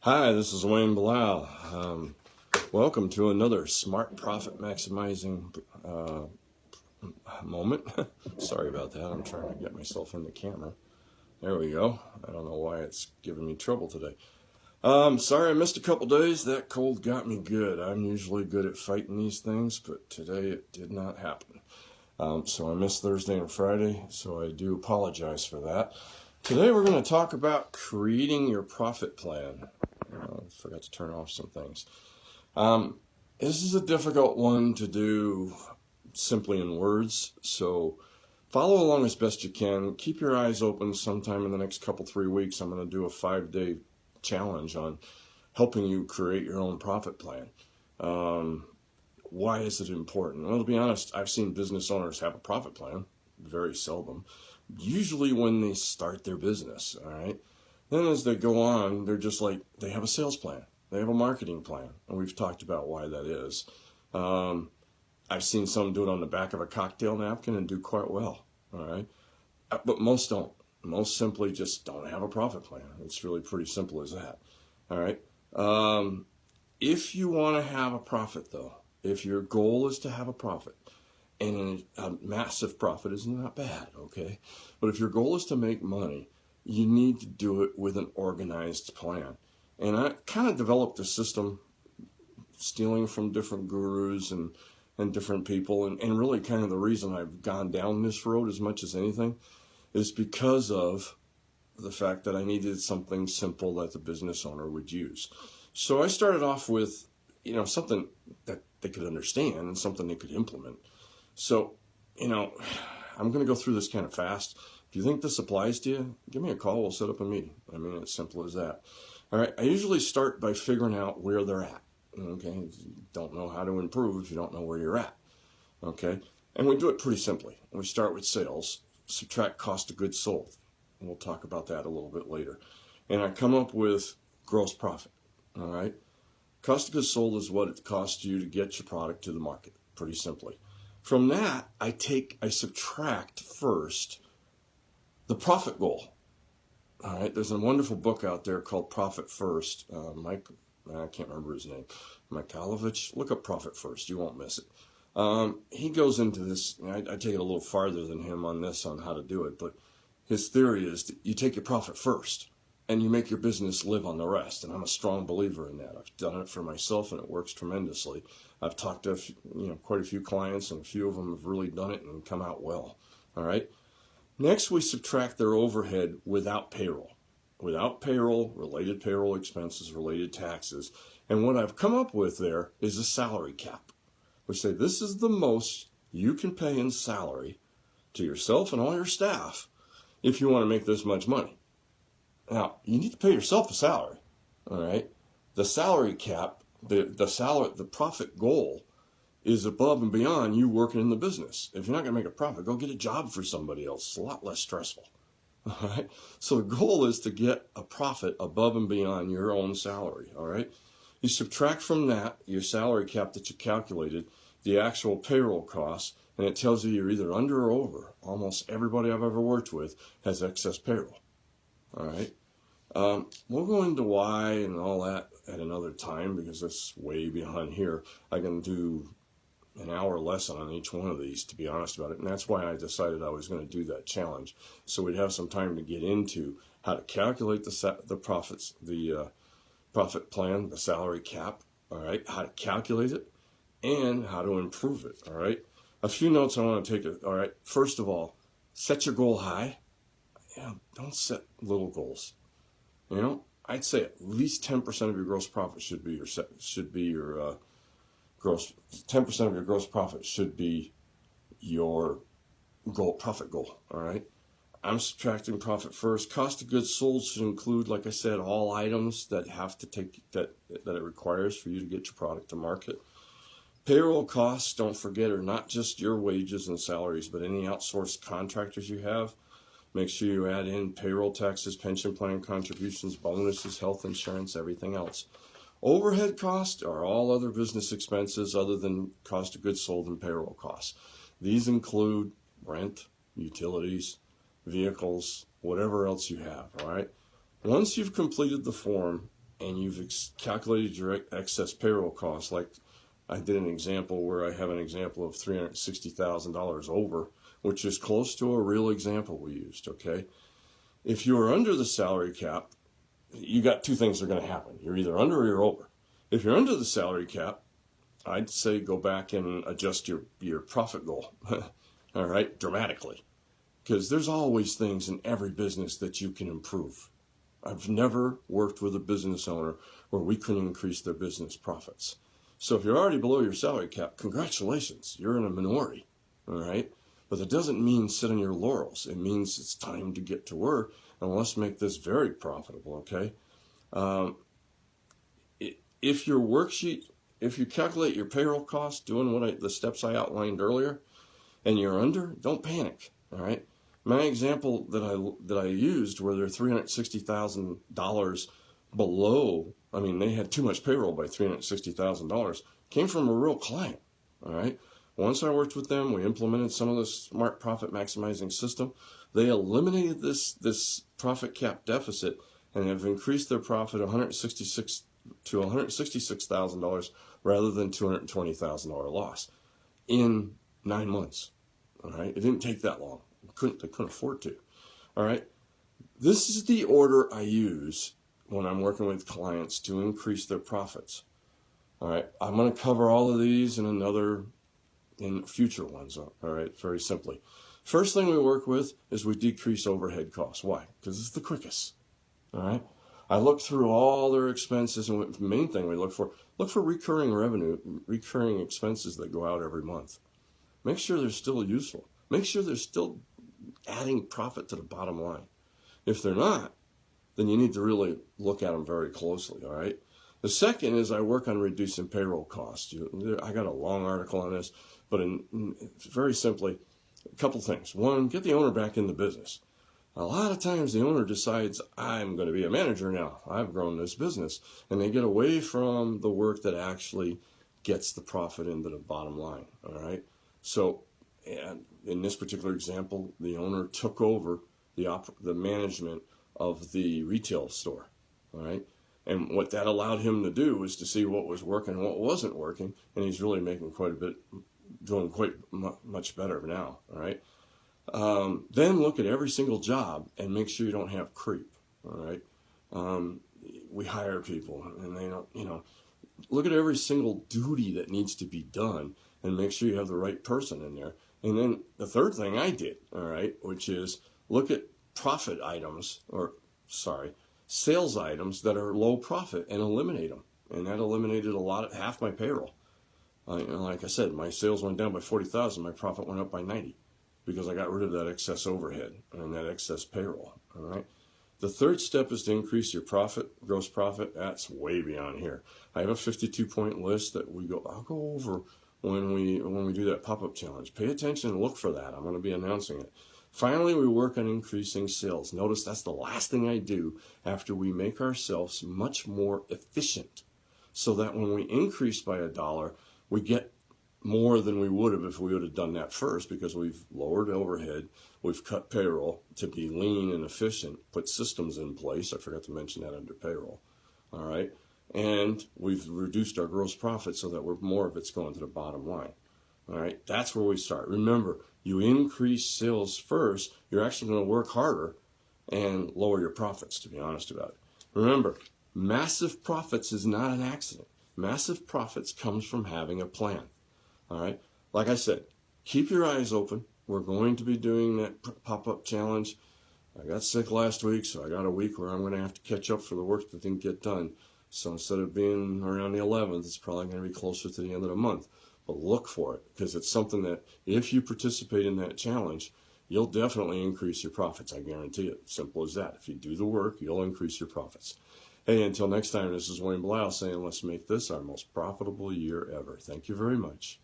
Hi, this is Wayne Bilal. Welcome to another smart profit maximizing moment. Sorry about that. I'm trying to get myself in the camera. There we go. I don't know why it's giving me trouble today. Sorry I missed a couple days. That cold got me good. I'm usually good at fighting these things, but today it did not happen. So I missed Thursday and Friday, so I do apologize for that. Today we're going to talk about creating your profit plan. I forgot to turn off some things. This is a difficult one to do simply in words, so follow along as best you can. Keep your eyes open. Sometime in the next 3 weeks, I'm going to do a 5-day challenge on helping you create your own profit plan. Why is it important? Well, to be honest, I've seen business owners have a profit plan, very seldom, usually when they start their business, all right? Then as they go on, they're just like, they have a sales plan. They have a marketing plan. And we've talked about why that is. I've seen some do it on the back of a cocktail napkin and do quite well. All right. But most don't. Most simply just don't have a profit plan. It's really pretty simple as that. All right. If you want to have a profit, though, if your goal is to have a profit, and a massive profit is not bad, okay? But if your goal is to make money, you need to do it with an organized plan. And I kind of developed a system, stealing from different gurus and different people. And really kind of the reason I've gone down this road as much as anything is because of the fact that I needed something simple that the business owner would use. So I started off with, something that they could understand and something they could implement. So, I'm going to go through this kind of fast. If you think this applies to you, give me a call. We'll set up a meeting. I mean, it's simple as that. All right. I usually start by figuring out where they're at. Okay. You don't know how to improve if you don't know where you're at. Okay. And we do it pretty simply. We start with sales, subtract cost of goods sold. And we'll talk about that a little bit later. And I come up with gross profit. All right. Cost of goods sold is what it costs you to get your product to the market, pretty simply. From that, I subtract first the profit goal. All right, there's a wonderful book out there called Profit First. I can't remember his name. Mikhailovich. Look up Profit First. You won't miss it. He goes into this. I take it a little farther than him on this, on how to do it. But his theory is that you take your profit first, and you make your business live on the rest. And I'm a strong believer in that. I've done it for myself, and it works tremendously. I've talked to quite a few clients, and a few of them have really done it and come out well. All right. Next, we subtract their overhead without payroll. Without payroll, related payroll expenses, related taxes. And what I've come up with there is a salary cap. We say this is the most you can pay in salary to yourself and all your staff if you want to make this much money. Now, you need to pay yourself a salary. All right. The salary cap, the profit goal is above and beyond you working in the business. If you're not going to make a profit, go get a job for somebody else. It's a lot less stressful. All right. So the goal is to get a profit above and beyond your own salary. All right. You subtract from that your salary cap that you calculated, the actual payroll costs, and it tells you you're either under or over. Almost everybody I've ever worked with has excess payroll. All right. We'll go into why and all that at another time because it's way beyond here. I can do an hour lesson on each one of these, to be honest about it. And that's why I decided I was going to do that challenge. So we'd have some time to get into how to calculate the profits, the profit plan, the salary cap, all right, how to calculate it, and how to improve it, all right. A few notes I want to take, all right. First of all, set your goal high. Don't set little goals. I'd say at least 10% of your gross profit should be your gross. 10% of your gross profit should be your profit goal. All right. I'm subtracting profit first. Cost of goods sold should include, like I said, all items that have to take that it requires for you to get your product to market. Payroll costs, don't forget, are not just your wages and salaries, but any outsourced contractors you have. Make sure you add in payroll taxes, pension plan contributions, bonuses, health insurance, everything else. Overhead costs are all other business expenses other than cost of goods sold and payroll costs. These include rent, utilities, vehicles, whatever else you have, all right? Once you've completed the form, and you've calculated your excess payroll costs, like I did an example where I have an example of $360,000 over, which is close to a real example we used, okay? If you're under the salary cap, you got two things that are going to happen. You're either under or you're over. If you're under the salary cap, I'd say go back and adjust your profit goal, all right, dramatically. Because there's always things in every business that you can improve. I've never worked with a business owner where we couldn't increase their business profits. So if you're already below your salary cap, congratulations, you're in a minority, all right? But that doesn't mean sit on your laurels. It means it's time to get to work, and let's make this very profitable, okay? If your worksheet, if you calculate your payroll costs, doing the steps I outlined earlier, and you're under, don't panic, all right? My example that I used where they're $360,000 below, I mean, they had too much payroll by $360,000, came from a real client, all right? Once I worked with them, we implemented some of the smart profit maximizing system. They eliminated this profit cap deficit and have increased their profit $166 to $166,000 rather than $220,000 loss in 9 months, all right? It didn't take that long. They couldn't afford to, all right? This is the order I use when I'm working with clients to increase their profits, all right? I'm going to cover all of these in future ones, all right, very simply. First thing we work with is we decrease overhead costs. Why? Because it's the quickest, all right? I look through all their expenses, and the main thing we look for recurring revenue, recurring expenses that go out every month. Make sure they're still useful. Make sure they're still adding profit to the bottom line. If they're not, then you need to really look at them very closely, all right? The second is I work on reducing payroll costs. I got a long article on this, but very simply, a couple things. One, get the owner back in the business. A lot of times the owner decides, I'm going to be a manager now. I've grown this business. And they get away from the work that actually gets the profit into the bottom line, all right? So, and in this particular example, the owner took over the management of the retail store, all right? And what that allowed him to do was to see what was working and what wasn't working, and he's really making doing quite much better now, all right? Then look at every single job and make sure you don't have creep, all right? We hire people, and they don't, look at every single duty that needs to be done and make sure you have the right person in there. And then the third thing I did, all right, which is look at sales items that are low profit and eliminate them. And that eliminated half my payroll. Like I said, my sales went down by 40,000, my profit went up by 90 because I got rid of that excess overhead and that excess payroll, all right? The third step is to increase your profit, gross profit. That's way beyond here. I have a 52-point list that I'll go over when we do that pop-up challenge. Pay attention and look for that. I'm going to be announcing it. Finally, we work on increasing sales. Notice that's the last thing I do after we make ourselves much more efficient so that when we increase by $1, we get more than we would have if we would have done that first because we've lowered overhead, we've cut payroll to be lean and efficient, put systems in place. I forgot to mention that under payroll, all right? And we've reduced our gross profit so that more of it's going to the bottom line, all right? That's where we start. Remember, you increase sales first, you're actually going to work harder and lower your profits, to be honest about it. Remember, massive profits is not an accident. Massive profits comes from having a plan. All right. Like I said, keep your eyes open. We're going to be doing that pop-up challenge. I got sick last week, so I got a week where I'm going to have to catch up for the work that didn't get done. So instead of being around the 11th, it's probably going to be closer to the end of the month. But look for it because it's something that if you participate in that challenge, you'll definitely increase your profits. I guarantee it. Simple as that. If you do the work, you'll increase your profits. Hey, until next time, this is Wayne Blau saying let's make this our most profitable year ever. Thank you very much.